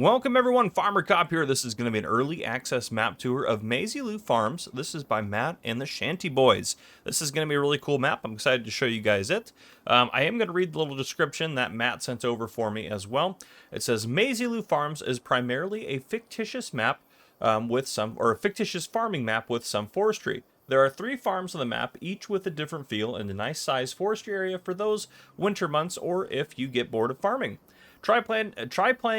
Welcome everyone, Farmer Cop here. This is going to be an early access map tour of Maizy Lou Farms. This is by Matt and the Shanty Boys. This is going to be a really cool map. I'm excited to show you guys it. I am going to read the little description that Matt sent over for me as well. It says, Maizy Lou Farms is primarily a fictitious map a fictitious farming map with some forestry. There are 3 farms on the map, each with a different feel and a nice sized forestry area for those winter months or if you get bored of farming. Try playing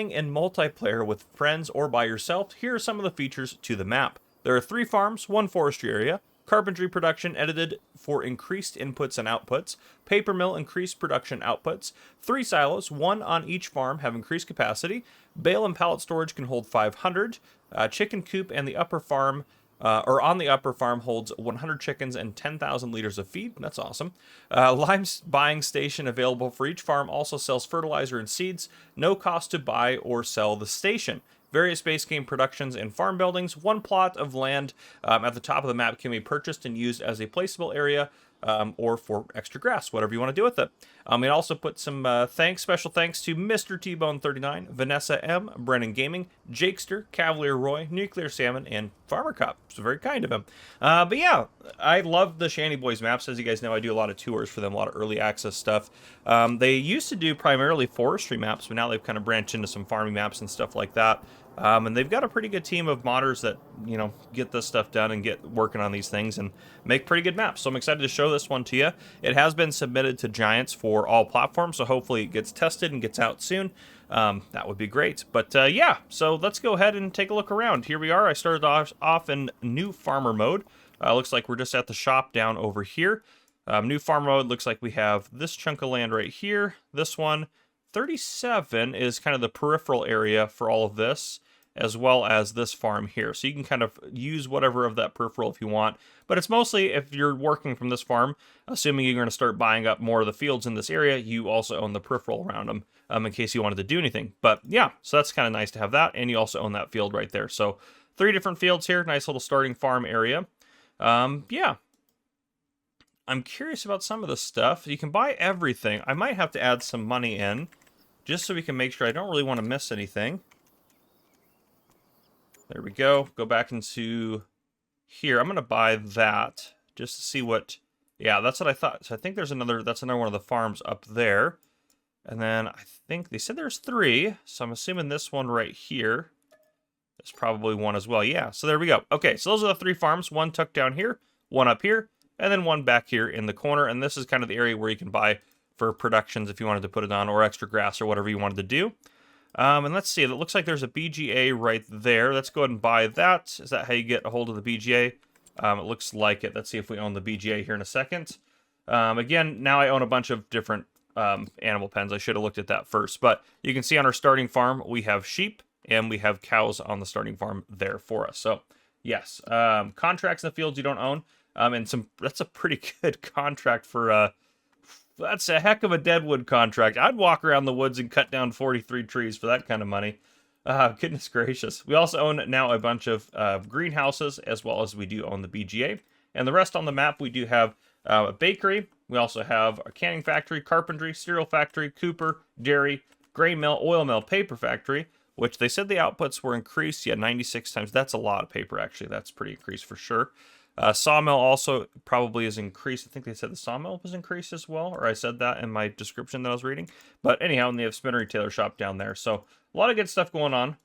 in multiplayer with friends or by yourself. Here are some of the features to the map. There are 3 farms, 1 forestry area, carpentry production edited for increased inputs and outputs, paper mill increased production outputs, 3 silos, 1 on each farm have increased capacity, bale and pallet storage can hold 500, chicken coop and the upper farm on the upper farm holds 100 chickens and 10,000 liters of feed. That's awesome. Lime buying station available for each farm also sells fertilizer and seeds. No cost to buy or sell the station. Various base game productions and farm buildings. 1 plot of land at the top of the map can be purchased and used as a placeable area or for extra grass, whatever you want to do with it. It also put some special thanks to Mr. T-Bone39, Vanessa M, Brennan Gaming, Jakester, Cavalier Roy, Nuclear Salmon, and Farmer Cop. It's very kind of him. But yeah, I love the Shanty Boys maps. As you guys know, I do a lot of tours for them, a lot of early access stuff. They used to do primarily forestry maps, but now they've kind of branched into some farming maps and stuff like that. And they've got a pretty good team of modders that, you know, get this stuff done and get working on these things and make pretty good maps. So I'm excited to show this one to you. It has been submitted to Giants for all platforms, so hopefully it gets tested and gets out soon. That would be great. But yeah, so let's go ahead and take a look around. Here we are. I started off in new farmer mode. Looks like we're just at the shop down over here. New farmer mode looks like we have this chunk of land right here. This one. 37 is kind of the peripheral area for all of this, as well as this farm here. So you can kind of use whatever of that peripheral if you want. But it's mostly if you're working from this farm, assuming you're going to start buying up more of the fields in this area, you also own the peripheral around them in case you wanted to do anything. But yeah, so that's kind of nice to have that. And you also own that field right there. So 3 different fields here. Nice little starting farm area. Yeah. I'm curious about some of this stuff. You can buy everything. I might have to add some money in just so we can make sure I don't really want to miss anything. There we go. Go back into here. I'm going to buy that just to see what... Yeah, that's what I thought. So I think that's another one of the farms up there. And then I think they said there's 3. So I'm assuming this one right here is probably one as well. Yeah, so there we go. Okay, so those are the 3 farms. 1 tucked down here, 1 up here, and then 1 back here in the corner. And this is kind of the area where you can buy for productions if you wanted to put it on, or extra grass or whatever you wanted to do. And let's see, it looks like there's a BGA right there. Let's go ahead and buy that. Is that how you get a hold of the BGA? It looks like it. Let's see if we own the BGA here in a second. Again, now I own a bunch of different animal pens. I should have looked at that first. But you can see on our starting farm, we have sheep and we have cows on the starting farm there for us. So, yes, contracts in the fields you don't own. That's a pretty good contract for... That's a heck of a deadwood contract. I'd walk around the woods and cut down 43 trees for that kind of money. Goodness gracious. We also own now a bunch of greenhouses, as well as we do own the BGA. And the rest on the map, we do have a bakery. We also have a canning factory, carpentry, cereal factory, cooper, dairy, grain mill, oil mill, paper factory, which they said the outputs were increased. Yeah, 96 times. That's a lot of paper, actually. That's pretty increased for sure. Sawmill also probably is increased. I think they said the sawmill was increased as well, or I said that in my description that I was reading. But anyhow, and they have spinner retailer shop down there. So a lot of good stuff going on.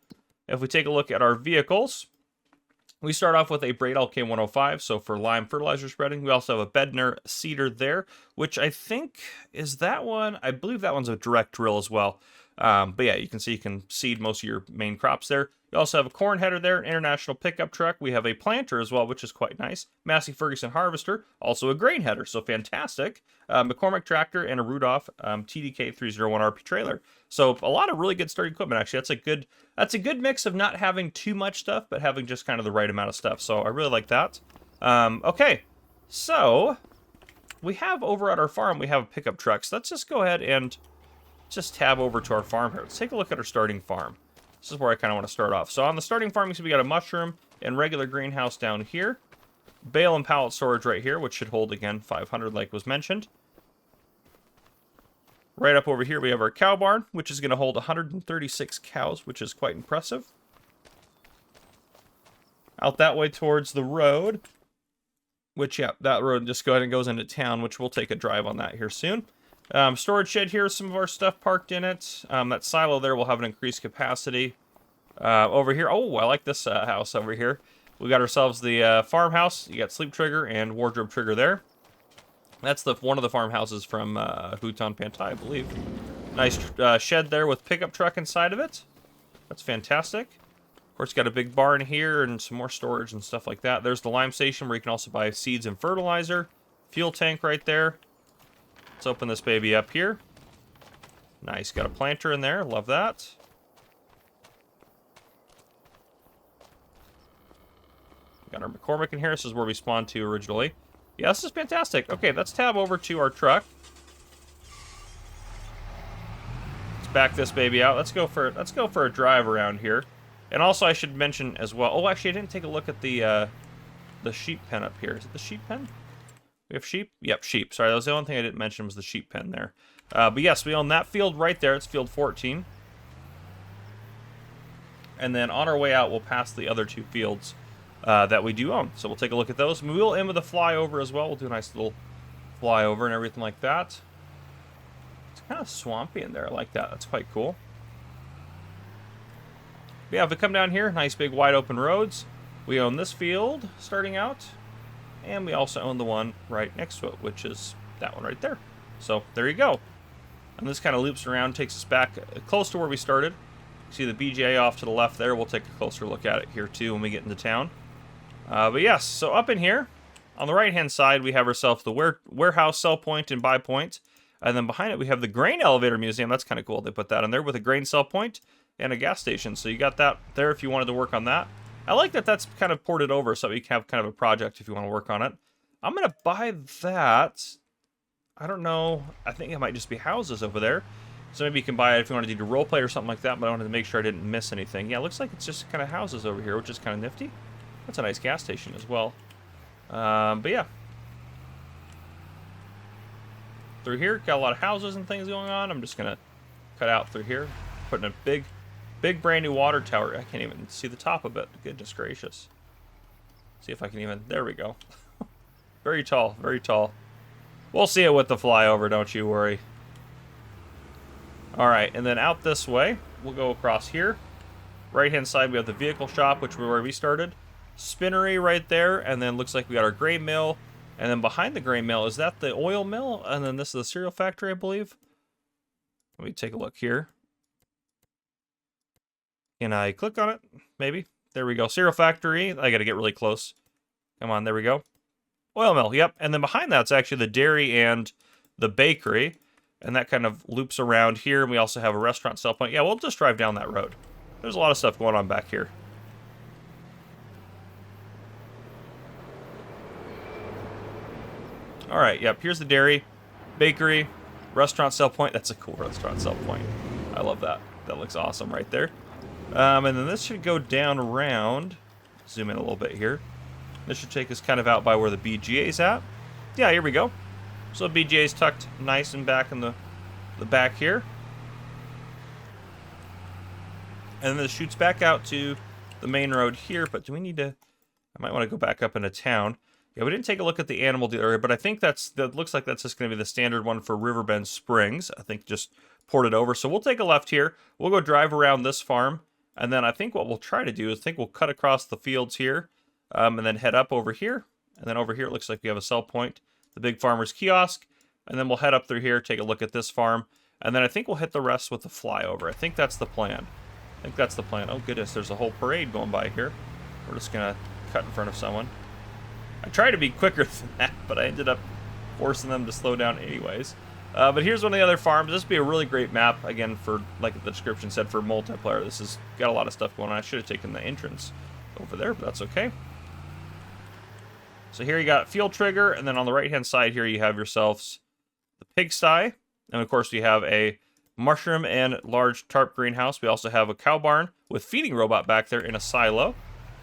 If we take a look at our vehicles, we start off with a Bradall K105, so for lime fertilizer spreading. We also have a Bedner seeder there, which I think is that one. I believe that one's a direct drill as well. But yeah, you can see you can seed most of your main crops there. We also have a corn header there, an international pickup truck. We have a planter as well, which is quite nice. Massey Ferguson harvester, also a grain header, so fantastic. McCormick tractor and a Rudolph TDK 301 RP trailer. So a lot of really good starting equipment. Actually, that's a good mix of not having too much stuff, but having just kind of the right amount of stuff. So I really like that. Okay, so we have over at our farm, we have a pickup truck. So let's just go ahead and just tab over to our farm here. Let's take a look at our starting farm. This is where I kind of want to start off. So on the starting farm, you see we got a mushroom and regular greenhouse down here. Bale and pallet storage right here, which should hold, again, 500 like was mentioned. Right up over here, we have our cow barn, which is going to hold 136 cows, which is quite impressive. Out that way towards the road, which, yeah, that road just go ahead and goes into town, which we'll take a drive on that here soon. Storage shed here, some of our stuff parked in it. That silo there will have an increased capacity. Over here, oh, I like this house over here. We got ourselves the farmhouse. You got sleep trigger and wardrobe trigger there. That's one of the farmhouses from Huton Pantai, I believe. Nice shed there with pickup truck inside of it. That's fantastic. Of course, got a big barn here and some more storage and stuff like that. There's the lime station where you can also buy seeds and fertilizer. Fuel tank right there. Let's open this baby up here. Nice, got a planter in there. Love that. Got our McCormick in here. This is where we spawned to originally. Yeah, this is fantastic. Okay, let's tab over to our truck. Let's back this baby out. Let's go for a drive around here. And also, I should mention as well. Oh, actually, I didn't take a look at the sheep pen up here. Is it the sheep pen? We have sheep? Yep, sheep. Sorry, that was the only thing I didn't mention was the sheep pen there. But yes, we own that field right there. It's field 14. And then on our way out, we'll pass the other two fields that we do own. So we'll take a look at those. We will end with a flyover as well. We'll do a nice little flyover and everything like that. It's kind of swampy in there. I like that. That's quite cool. But yeah, if we come down here, nice big wide open roads. We own this field starting out. And we also own the one right next to it, which is that one right there. So there you go. And this kind of loops around, takes us back close to where we started. See the BGA off to the left there. We'll take a closer look at it here too when we get into town. But yes, so up in here, on the right-hand side, we have ourselves the warehouse, sell point, and buy point. And then behind it, we have the grain elevator museum. That's kind of cool. They put that in there with a grain sell point and a gas station. So you got that there if you wanted to work on that. I like that that's kind of ported over so you can have kind of a project if you want to work on it. I'm going to buy that. I don't know. I think it might just be houses over there. So maybe you can buy it if you want to do a roleplay or something like that, but I wanted to make sure I didn't miss anything. Yeah, it looks like it's just kind of houses over here, which is kind of nifty. That's a nice gas station as well. But yeah. Through here, got a lot of houses and things going on. I'm just going to cut out through here. Putting a big brand new water tower. I can't even see the top of it. Goodness gracious. See if I can even... There we go. Very tall, very tall. We'll see it with the flyover, don't you worry. Alright, and then out this way, we'll go across here. Right-hand side, we have the vehicle shop, which is where we started. Spinnery right there, and then looks like we got our grain mill. And then behind the grain mill, is that the oil mill? And then this is the cereal factory, I believe. Let me take a look here. Can I click on it? Maybe. There we go. Cereal factory. I got to get really close. Come on, there we go. Oil mill, yep. And then behind that's actually the dairy and the bakery. And that kind of loops around here. And we also have a restaurant sell point. Yeah, we'll just drive down that road. There's a lot of stuff going on back here. All right, yep. Here's the dairy, bakery, restaurant sell point. That's a cool restaurant sell point. I love that. That looks awesome right there. And then this should go down around. Zoom in a little bit here. This should take us kind of out by where the BGA's at. Yeah, here we go. So the BGA's tucked nice and back in the back here. And then this shoots back out to the main road here. But do we need to... I might want to go back up into town. Yeah, we didn't take a look at the animal dealer area, but I think that looks like that's just going to be the standard one for Riverbend Springs. I think just ported over. So we'll take a left here. We'll go drive around this farm. And then I think what we'll try to do is we'll cut across the fields here and then head up over here. And then over here it looks like we have a sell point, the Big Farmer's Kiosk. And then we'll head up through here, take a look at this farm. And then I think we'll hit the rest with the flyover. I think that's the plan. Oh, goodness, there's a whole parade going by here. We're just going to cut in front of someone. I tried to be quicker than that, but I ended up forcing them to slow down anyways. But here's one of the other farms. This would be a really great map, again, for, like the description said, for multiplayer. This has got a lot of stuff going on. I should have taken the entrance over there, but that's okay. So here you got fuel trigger, and then on the right-hand side here you have yourselves the pigsty. And, of course, we have a mushroom and large tarp greenhouse. We also have a cow barn with feeding robot back there in a silo.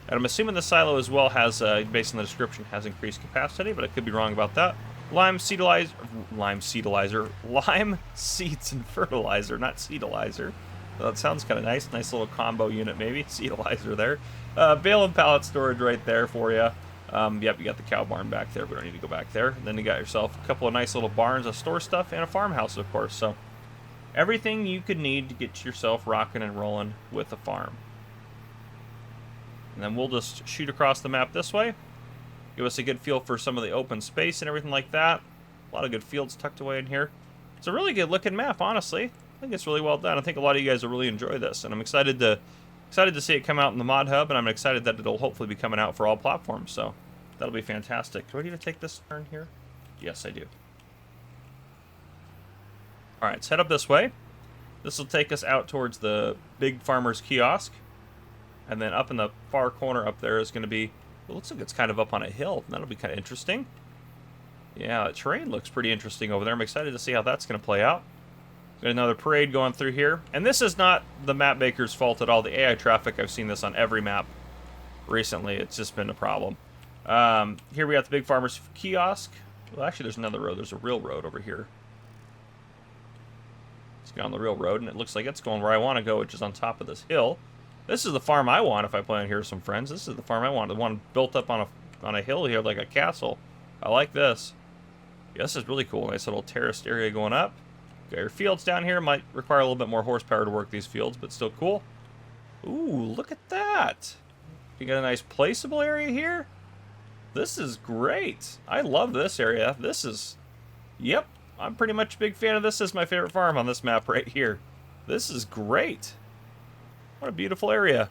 And I'm assuming the silo as well has, based on the description, has increased capacity, but I could be wrong about that. lime seeds and fertilizer, not seedilizer. That sounds kind of nice. Nice little combo unit, maybe. Seedilizer there. Bale and pallet storage right there for you. Yep, you got the cow barn back there. We don't need to go back there. And then you got yourself a couple of nice little barns to store stuff and a farmhouse, of course. So everything you could need to get yourself rocking and rolling with a farm. And then we'll just shoot across the map this way. Give us a good feel for some of the open space and everything like that. A lot of good fields tucked away in here. It's a really good looking map, honestly. I think it's really well done. I think a lot of you guys will really enjoy this, and I'm excited to see it come out in the mod hub, and I'm excited that it'll hopefully be coming out for all platforms. So that'll be fantastic. Do I need to take this turn here? Yes, I do. All right, let's head up this way. This will take us out towards the Big Farmer's Kiosk, and then up in the far corner up there is going to be. It looks like it's kind of up on a hill. That'll be kind of interesting. Yeah, the terrain looks pretty interesting over there. I'm excited to see how that's going to play out. Got another parade going through here. And this is not the map maker's fault at all. The AI traffic, I've seen this on every map recently. It's just been a problem. Here we got the Big Farmer's Kiosk. Well, actually, there's another road. There's a real road over here. Let's get on the real road, and it looks like it's going where I want to go, which is on top of this hill. This is the farm I want if I play on here with some friends. This is the farm I want. The one built up on a hill here like a castle. I like this. Yeah, this is really cool. Nice little terraced area going up. Got your fields down here. Might require a little bit more horsepower to work these fields, but still cool. Ooh, look at that. You got a nice placeable area here. This is great. I love this area. This is... Yep, I'm pretty much a big fan of this. This is my favorite farm on this map right here. This is great. What a beautiful area.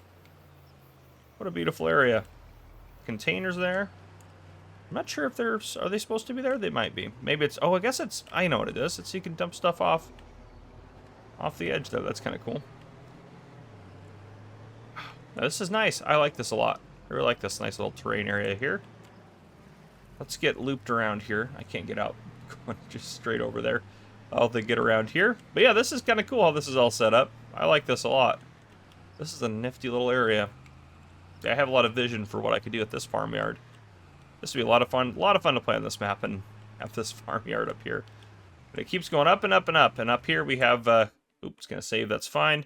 What a beautiful area. Containers there. I'm not sure if are they supposed to be there? They might be. Maybe it's, oh, I guess it's, I know what it is. It's so you can dump stuff off the edge there. That's kind of cool. Now, this is nice. I like this a lot. I really like this nice little terrain area here. Let's get looped around here. I can't get out going just straight over there. I'll have to get around here. But yeah, this is kind of cool how this is all set up. I like this a lot. This is a nifty little area. I have a lot of vision for what I could do at this farmyard. This would be a lot of fun to play on this map and have this farmyard up here. But it keeps going up and up and up. And up here we have, oops, gonna save, that's fine.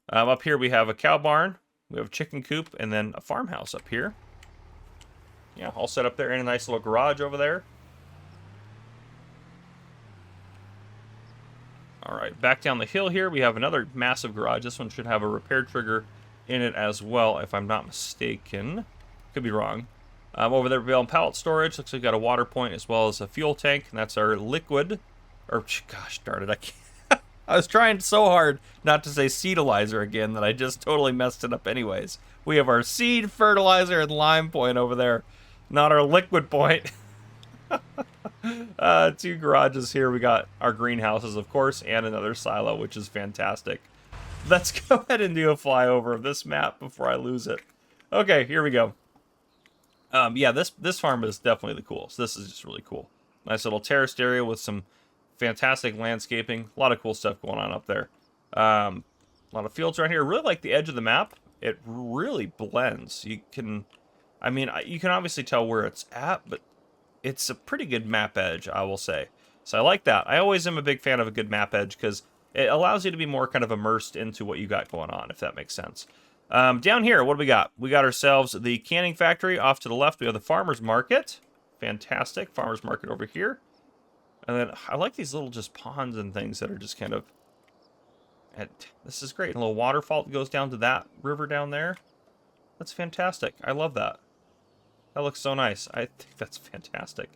Up here we have a cow barn, we have a chicken coop, and then a farmhouse up here. Yeah, all set up there, and a nice little garage over there. All right, back down the hill here, we have another massive garage. This one should have a repair trigger in it as well, if I'm not mistaken. Could be wrong. Over there, bale and pallet storage. Looks like we got a water point as well as a fuel tank, and that's our liquid. Or, gosh darn it, I can't. I was trying so hard not to say seedilizer again that I just totally messed it up anyways. We have our seed, fertilizer, and lime point over there, not our liquid point. Two garages here. We got our greenhouses, of course, and another silo, which is fantastic. Let's go ahead and do a flyover of this map before I lose it. Okay, here we go. Yeah, this farm is definitely the coolest. This is just really cool. Nice little terraced area with some fantastic landscaping. A lot of cool stuff going on up there. A lot of fields around here. I really like the edge of the map. It really blends. You can obviously tell where it's at, but it's a pretty good map edge, I will say. So I like that. I always am a big fan of a good map edge because it allows you to be more kind of immersed into what you got going on, if that makes sense. Down here, what do we got? We got ourselves the canning factory. Off to the left, we have the farmer's market. Fantastic. Farmer's market over here. And then I like these little just ponds and things that are just kind of... This is great. A little waterfall that goes down to that river down there. That's fantastic. I love that. That looks so nice. I think that's fantastic.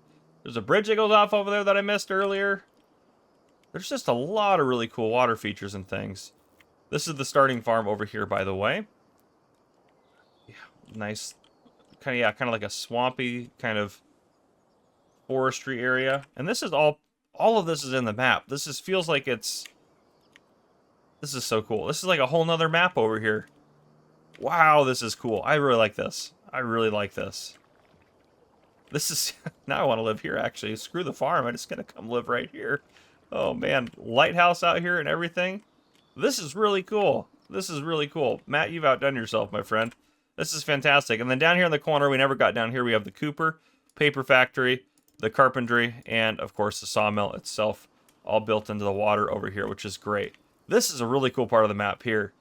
There's a bridge that goes off over there that I missed earlier. There's just a lot of really cool water features and things. This is the starting farm over here, by the way. Yeah, nice. Kind of like a swampy kind of forestry area. And this is all of this is in the map. This feels like it's... This is so cool. This is like a whole nother map over here. Wow, this is cool. I really like this. I really like this. This is... Now I want to live here, actually. Screw the farm. I'm just going to come live right here. Oh, man. Lighthouse out here and everything. This is really cool. This is really cool. Matt, you've outdone yourself, my friend. This is fantastic. And then down here in the corner, we never got down here, we have the Cooper, paper factory, the carpentry, and of course the sawmill itself all built into the water over here, which is great. This is a really cool part of the map here.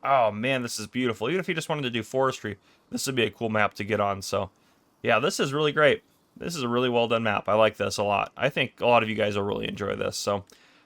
Oh man, this is beautiful. Even if you just wanted to do forestry, this would be a cool map to get on. So yeah, this is really great. This is a really well done map. I like this a lot. I think a lot of you guys will really enjoy this. So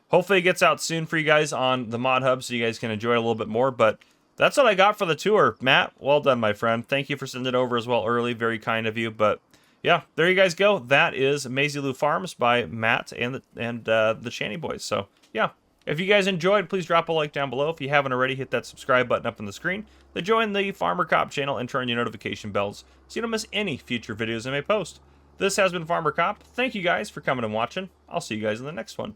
hopefully it gets out soon for you guys on the mod hub so you guys can enjoy it a little bit more. But that's what I got for the tour. Matt, well done, my friend. Thank you for sending it over as well early. Very kind of you. But yeah, there you guys go. That is Maizy Lou Farms by Matt and the Shanty Boys. So yeah, if you guys enjoyed, please drop a like down below. If you haven't already, hit that subscribe button up on the screen. Then join the Farmer Cop channel and turn on your notification bells so you don't miss any future videos I may post. This has been Farmer Cop. Thank you guys for coming and watching. I'll see you guys in the next one.